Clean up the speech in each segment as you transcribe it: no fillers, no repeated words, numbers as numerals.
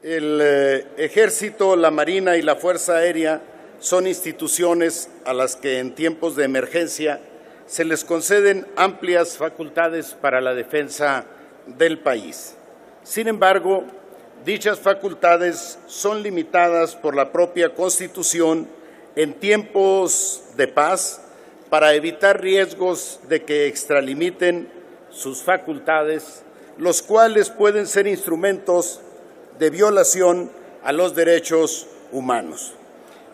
El Ejército, la Marina y la Fuerza Aérea son instituciones a las que en tiempos de emergencia se les conceden amplias facultades para la defensa del país. Sin embargo, dichas facultades son limitadas por la propia Constitución en tiempos de paz para evitar riesgos de que extralimiten sus facultades, los cuales pueden ser instrumentos de violación a los derechos humanos.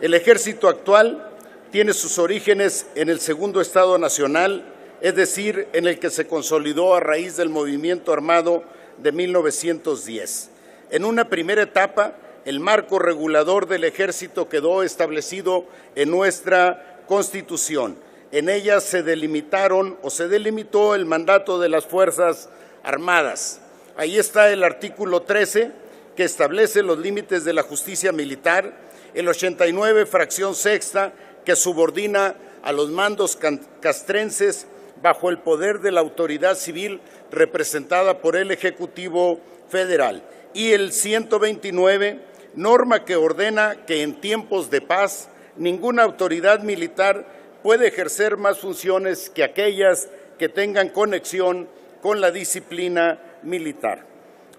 El Ejército actual tiene sus orígenes en el Segundo Estado Nacional, es decir, en el que se consolidó a raíz del movimiento armado de 1910. En una primera etapa, el marco regulador del Ejército quedó establecido en nuestra Constitución. En ella se delimitó el mandato de las Fuerzas Armadas. Ahí está el artículo 13, que establece los límites de la justicia militar, el 89, fracción sexta, que subordina a los mandos castrenses bajo el poder de la autoridad civil representada por el Ejecutivo Federal, y el 129, norma que ordena que en tiempos de paz ninguna autoridad militar puede ejercer más funciones que aquellas que tengan conexión con la disciplina militar.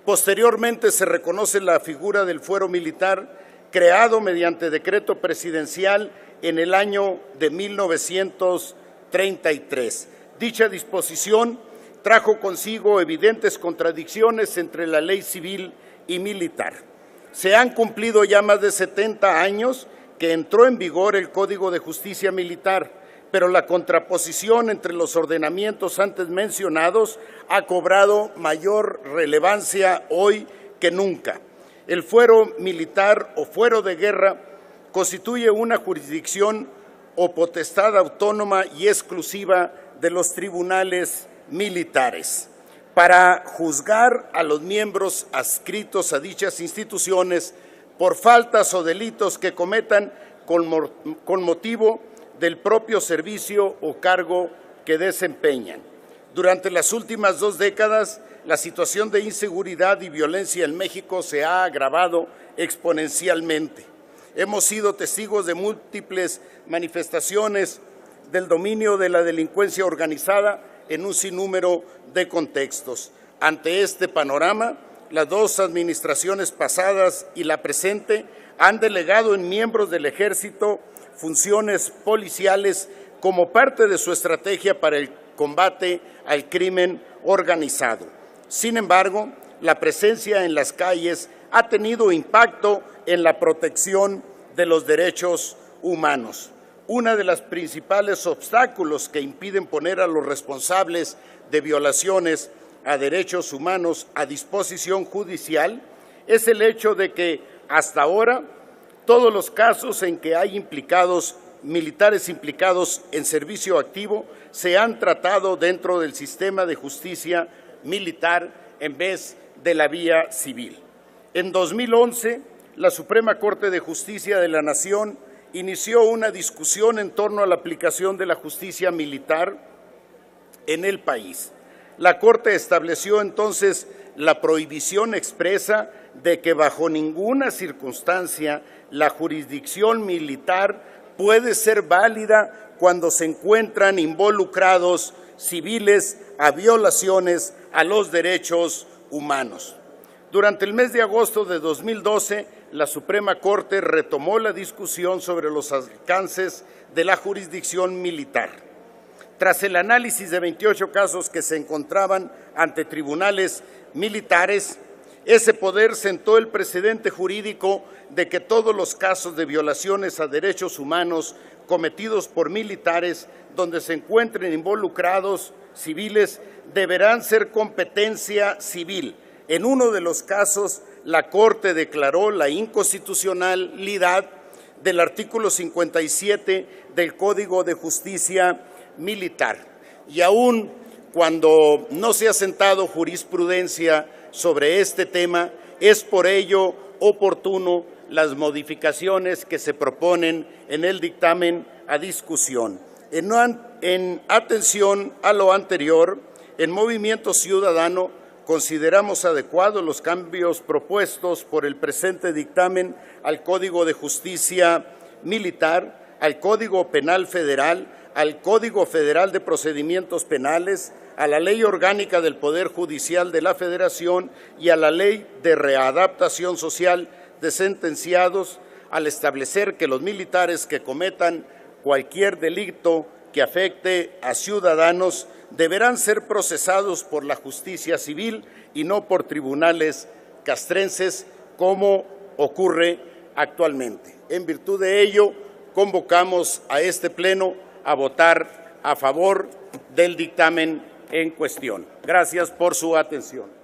Posteriormente se reconoce la figura del fuero militar, creado mediante decreto presidencial en el año de 1933. Dicha disposición trajo consigo evidentes contradicciones entre la ley civil y militar. Se han cumplido ya más de 70 años que entró en vigor el Código de Justicia Militar, pero la contraposición entre los ordenamientos antes mencionados ha cobrado mayor relevancia hoy que nunca. El fuero militar o fuero de guerra constituye una jurisdicción o potestad autónoma y exclusiva de los tribunales militares para juzgar a los miembros adscritos a dichas instituciones por faltas o delitos que cometan con motivo del propio servicio o cargo que desempeñan. Durante las últimas 2 décadas, la situación de inseguridad y violencia en México se ha agravado exponencialmente. Hemos sido testigos de múltiples manifestaciones del dominio de la delincuencia organizada en un sinnúmero de contextos. Ante este panorama, las 2 administraciones pasadas y la presente han delegado en miembros del Ejército funciones policiales como parte de su estrategia para el combate al crimen organizado. Sin embargo, la presencia en las calles ha tenido impacto en la protección de los derechos humanos. Uno de los principales obstáculos que impiden poner a los responsables de violaciones a derechos humanos a disposición judicial es el hecho de que hasta ahora todos los casos en que hay militares implicados en servicio activo se han tratado dentro del sistema de justicia militar en vez de la vía civil. En 2011, la Suprema Corte de Justicia de la Nación inició una discusión en torno a la aplicación de la justicia militar en el país. La Corte estableció entonces la prohibición expresa de que bajo ninguna circunstancia la jurisdicción militar puede ser válida cuando se encuentran involucrados civiles a violaciones a los derechos humanos. Durante el mes de agosto de 2012, la Suprema Corte retomó la discusión sobre los alcances de la jurisdicción militar. Tras el análisis de 28 casos que se encontraban ante tribunales militares, ese poder sentó el precedente jurídico de que todos los casos de violaciones a derechos humanos cometidos por militares donde se encuentren involucrados civiles deberán ser competencia civil. En uno de los casos, la Corte declaró la inconstitucionalidad del artículo 57 del Código de Justicia Militar. Y aún cuando no se ha sentado jurisprudencia sobre este tema, es por ello oportuno las modificaciones que se proponen en el dictamen a discusión. En atención a lo anterior, en Movimiento Ciudadano consideramos adecuados los cambios propuestos por el presente dictamen al Código de Justicia Militar, al Código Penal Federal, al Código Federal de Procedimientos Penales, a la Ley Orgánica del Poder Judicial de la Federación y a la Ley de Readaptación Social de Sentenciados, al establecer que los militares que cometan cualquier delito que afecte a ciudadanos deberán ser procesados por la justicia civil y no por tribunales castrenses, como ocurre actualmente. En virtud de ello, convocamos a este Pleno a votar a favor del dictamen en cuestión. Gracias por su atención.